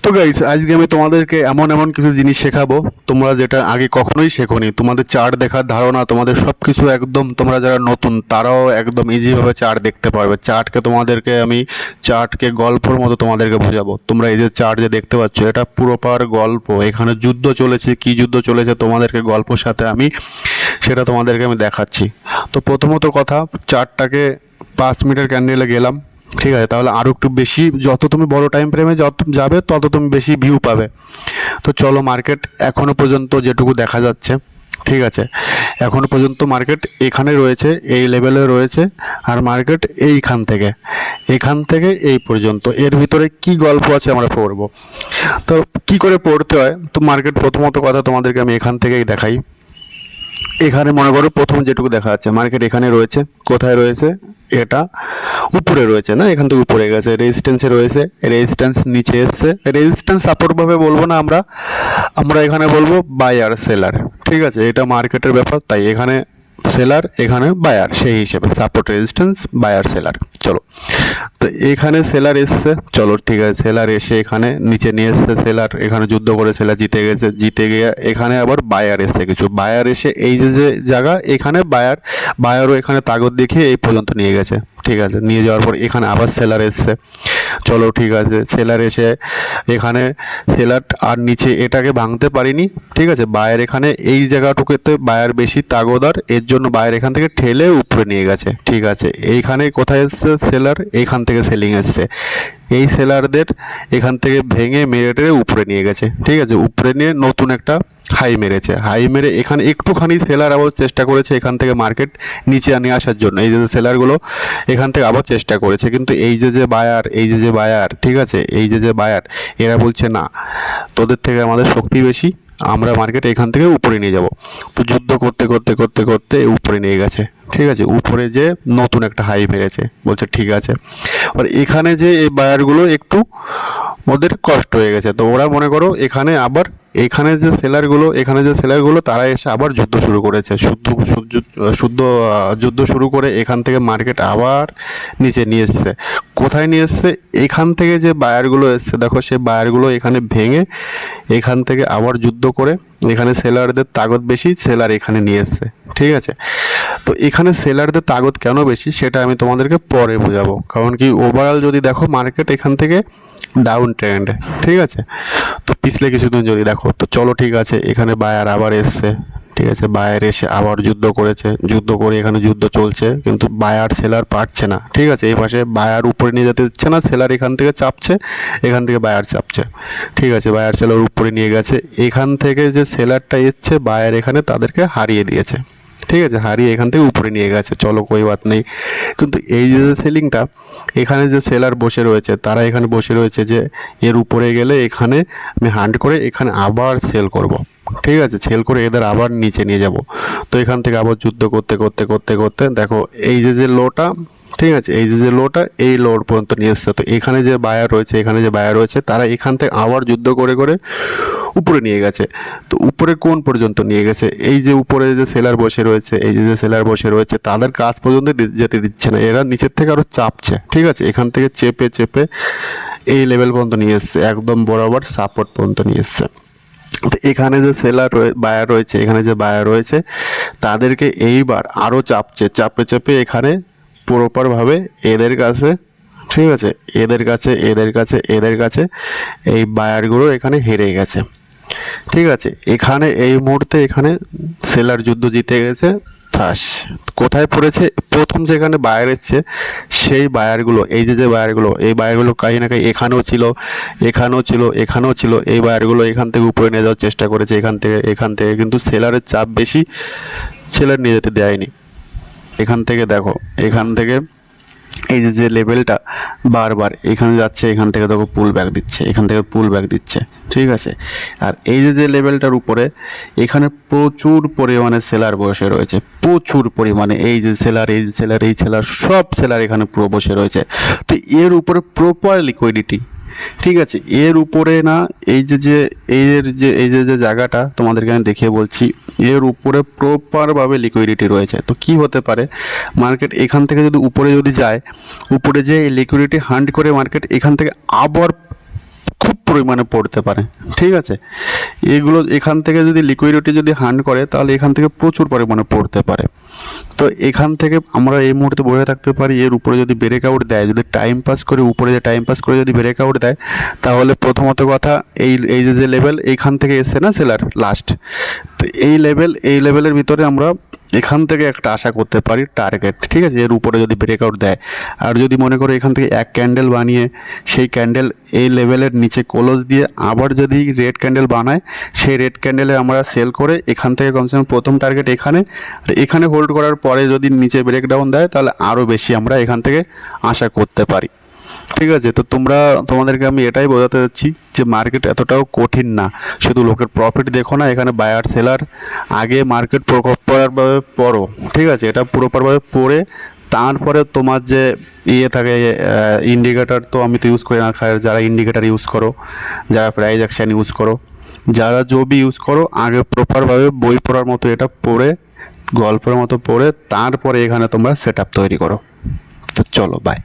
তো গাইস আজকে আমি তোমাদেরকে এমন এমন কিছু জিনিস শেখাবো তোমরা যেটা আগে কখনোই শেখোনি। তোমাদের চার্ট দেখার ধারণা, তোমাদের সব কিছু একদম, তোমরা যারা নতুন তারাও একদম ইজিভাবে চার্ট দেখতে পারবে। চার্টকে গল্পর মতো তোমাদেরকে বোঝাবো। তোমরা এই যে চার্ট যে দেখতে পাচ্ছ, এটা পুরোপার গল্প। এখানে যুদ্ধ চলেছে, কি যুদ্ধ চলেছে তোমাদেরকে গল্পের সাথে সেটা তোমাদেরকে আমি দেখাচ্ছি। তো প্রথমত কথা, চার্টটাকে 5 মিনিটের ক্যান্ডেলে গেলাম, ঠিক আছে? তাহলে আরও একটু বেশি, যত তুমি বড় টাইম ফ্রেমে যত যাবে তত তুমি বেশি ভিউ পাবে। তো চলো, মার্কেট এখনও পর্যন্ত যেটুকু দেখা যাচ্ছে, ঠিক আছে, এখনও পর্যন্ত মার্কেট এখানে রয়েছে, এই লেভেলে রয়েছে। আর মার্কেট এখান থেকে এই পর্যন্ত, এর ভিতরে কি গল্প আছে আমরা পড়বো। তো কি করে পড়তে হয়, তো মার্কেট প্রথমত কথা তোমাদেরকে আমি এখান থেকেই দেখাই। এখানে মনে করো প্রথম যেটুকু দেখা যাচ্ছে, মার্কেট এখানে রয়েছে। কোথায় রয়েছে? এটা উপরে রয়েছে না, এখান থেকে উপরে গেছে, রেজিস্ট্যান্সে রয়েছে, রেজিস্ট্যান্স নিচে এসছে। রেজিস্ট্যান্স সাপোর্ট ভাবে বলবো না, আমরা আমরা এখানে বলবো বায়ার সেলার, ঠিক আছে? এটা মার্কেটের ব্যাপার, তাই এখানে সেলার, এখানে বায়ার, সেই হিসেবে সাপোর্ট, রেজিস্ট্যান্স, বায়ার, সেলার। চলো, তো এখানে সেলার এসছে, চলো ঠিক আছে, সেলার এসে এখানে নিচে নিয়ে এসছে। সেলার এখানে যুদ্ধ করে সেলার জিতে গেছে, জিতে গিয়ে এখানে আবার বায়ার এসছে, কিছু বায়ার এসে এই যে জায়গা, এখানে বায়ারও এখানে তাগদ দেখিয়ে এই পর্যন্ত নিয়ে গেছে, ঠিক আছে? নিয়ে যাওয়ার পর এখানে আবার সেলার এসছে, চলো ঠিক আছে, সেলার এসে এখানে সেলার আর নিচে এটাকে ভাঙতে পারিনি, ঠিক আছে? বায়ার এখানে এই জায়গাটুকুতে বায়ার বেশি তাগদার, এর জন্য বায়ার এখান থেকে ঠেলে উপরে নিয়ে গেছে, ঠিক আছে? এইখানে কোথায় এসছে সেলার? এইখান থেকে সেলিং এসছে। এই সেলারদের এখান থেকে ভেঙে মেরে টেরে উপরে নিয়ে গেছে, ঠিক আছে? উপরে নিয়ে নতুন একটা হাই মেরেছে, হাই মেরে এখানে একটুখানি সেলার আবার চেষ্টা করেছে এখান থেকে মার্কেট নিচে নিয়ে আসার জন্য। এই যে সেলারগুলো এখান থেকে আবার চেষ্টা করেছে, কিন্তু এই যে বায়ার, ঠিক আছে, এই যে বায়ার, এরা বলছে না, তোদের থেকে আমাদের শক্তি বেশি, আমরা মার্কেট এখান থেকে উপরে নিয়ে যাব। তো যুদ্ধ করতে করতে করতে করতে উপরে নিয়ে গেছে, ঠিক আছে? উপরে যে নতুন একটা হাই মেরেছে, বলছে ঠিক আছে। আর এখানে যে এই বায়ারগুলো একটু ওদের কষ্ট হয়ে গেছে, তো ওরা মনে করো এখানে যে সেলারগুলো তারা এসে আবার যুদ্ধ শুরু করেছে, যুদ্ধ শুরু করে এখান থেকে মার্কেট আবার নিচে নিয়ে এসছে। কোথায় নিয়ে এসছে? এখান থেকে যে বায়ারগুলো এসছে, দেখো সে বায়ারগুলো এখানে ভেঙে এখান থেকে আবার যুদ্ধ করে, এখানে সেলারদের তাগদ বেশি, সেলার এখানে নিয়ে এসছে, ঠিক আছে? তো এখানে সেলারদের তাগদ কেন বেশি সেটা আমি তোমাদেরকে পরে বোঝাবো। কারণ কি, ওভারঅল যদি দেখো মার্কেট এখান থেকে ডাউন ট্রেন্ড, ঠিক আছে? তো পিছলে কিছুদিন যদি দেখো, তো চলো ঠিক আছে, এখানে বায়ার আবার এসছে, ঠিক আছে? বায়ার এসে আবার যুদ্ধ করেছে, যুদ্ধ করে এখানে যুদ্ধ চলছে, কিন্তু বায়ার সেলার পারছে না, ঠিক আছে? এই পাশে বায়ার উপরে নিয়ে যেতে দিচ্ছে না, সেলার এখান থেকে চাপছে, এখান থেকে বায়ার চাপছে, ঠিক আছে? বায়ার সেলার উপরে নিয়ে গেছে, এখান থেকে যে সেলারটা এসছে বায়ার এখানে তাদেরকে হারিয়ে দিয়েছে, ঠিক আছে? হারিয়ে এখান থেকে উপরে নিয়ে গেছে, চলো কোই বাত নেই। কিন্তু এই যে সেলিংটা, এখানে যে সেলার বসে রয়েছে, তারা এখানে বসে রয়েছে যে এর উপরে গেলে এখানে আমি হান্ট করে এখানে আবার সেল করব, ঠিক আছে? সেল করে এদের আবার নিচে নিয়ে যাব। তো এখান থেকে আবার যুদ্ধ করতে করতে করতে করতে দেখো এই যে লোটা, ঠিক আছে, এই যে লোটা এই লোর পর্যন্ত নিয়ে এসছে। তো এখানে যে বায়ার রয়েছে তারা এখান থেকে আবার যুদ্ধ করে করে উপরে নিয়ে গেছে। তো উপরে কোন পর্যন্ত নিয়ে গেছে? এই যে উপরে যে সেলার বসে রয়েছে, তাদের কাজ পর্যন্ত যেতে দিচ্ছে না, এরা নিচের থেকে আরও চাপছে, ঠিক আছে? এখান থেকে চেপে চেপে এই লেভেল পর্যন্ত নিয়ে এসছে, একদম বরাবর সাপোর্ট পর্যন্ত নিয়ে এসছে। তো এখানে যে বায়ার রয়েছে তাদেরকে এইবার আরও চাপে চেপে এখানে প্রপারভাবে এদের কাছে, ঠিক আছে, এদের কাছে এই বায়ারগুলো এখানে হেরে গেছে, ঠিক আছে? এখানে এই মুহূর্তে এখানে সেলার যুদ্ধ জিতে গেছে, ঠাস। কোথায় পড়েছে? প্রথম যেখানে বায়ার এসছে সেই বায়ারগুলো, এই বায়ারগুলো কাহি না কাহি এখানেও ছিল, এই বায়ারগুলো এখান থেকে উপরে নিয়ে যাওয়ার চেষ্টা করেছে, এখান থেকে কিন্তু সেলারের চাপ বেশি, সেলার নিয়ে যেতে দেয়নি। এখান থেকে দেখো, এখান থেকে এই যে লেভেলটা বারবার এখানে যাচ্ছে, এখান থেকে দেখো পুল ব্যাক দিচ্ছে, ঠিক আছে? আর এই যে লেভেলটার উপরে এখানে প্রচুর পরিমাণে সেলার বসে রয়েছে, প্রচুর পরিমাণে, এই সেলার সব সেলার এখানে পুরো বসে রয়েছে। তো এর উপরে প্রপার লিকুইডিটি, ঠিক আছে? এর উপরে না, এই যে জায়গাটা তোমাদেরকে আমি দেখিয়ে বলছি, এর উপরে প্রপারভাবে লিকুইডিটি রয়েছে। তো কি হতে পারে, মার্কেট এখান থেকে যদি উপরে যায়, উপরে যে লিকুইডিটি হান্ট করে মার্কেট এখান থেকে আবার খুব পরিমাণে পড়তে পারে। ঠিক আছে, এগুলো এখান থেকে যদি লিকুইডিটি যদি হান্ট করে তাহলে এখান থেকে প্রচুর পরিমাণে পড়তে পারে। তো এখান থেকে আমরা এই মুহূর্তে বসে থাকতে পারি, এর উপরে যদি ব্রেকআউট দেয়, যদি টাইম পাস করে উপরে যে টাইম পাস করে যদি ব্রেকআউট দেয়, তাহলে প্রথমত কথা এই যে লেভেল এইখান থেকে এসছে না সেলার লাস্ট, তো এই লেভেলের ভিতরে আমরা এখান থেকে একটা আশা করতে পারি টার্গেট। ঠিক আছে, এর উপরে যদি ব্রেকআউট দেয়, আর যদি মনে করো এখান থেকে এক ক্যান্ডেল বানিয়ে সেই ক্যান্ডেল এই লেভেলের নিচে ক্লোজ দিয়ে আবার যদি রেড ক্যান্ডেল বানায়, সেই রেড ক্যান্ডেলে আমরা সেল করে এখান থেকে কমসে কম প্রথম টার্গেট এখানে, আর এখানে হোল্ড করার পরে যদি নিচে ব্রেকডাউন দেয় তাহলে আরও বেশি আমরা এখান থেকে আশা করতে পারি। ঠিক আছে, তো তোমাদেরকে আমি এটাই বোঝাতে চাচ্ছি যে মার্কেট এতটাও কঠিন না, শুধু লোকের প্রফিট দেখো না, এখানে বায়ার সেলার আগে মার্কেট প্রপারভাবে পড়ো। ঠিক আছে, এটা প্রপারভাবে পড়ে তারপরে তোমার যে থাকে ইন্ডিকেটার, তো আমি তো ইউজ করি না, যারা ইন্ডিকেটার ইউজ করো, যারা প্রাইস অ্যাকশন ইউজ করো, যারা জবি ইউজ করো, আগে প্রপারভাবে বই পড়ার মতো এটা পড়ে, গল্পের মতো পড়ে তারপরে এখানে তোমরা সেট আপ তৈরি করো। তো চলো, বাই।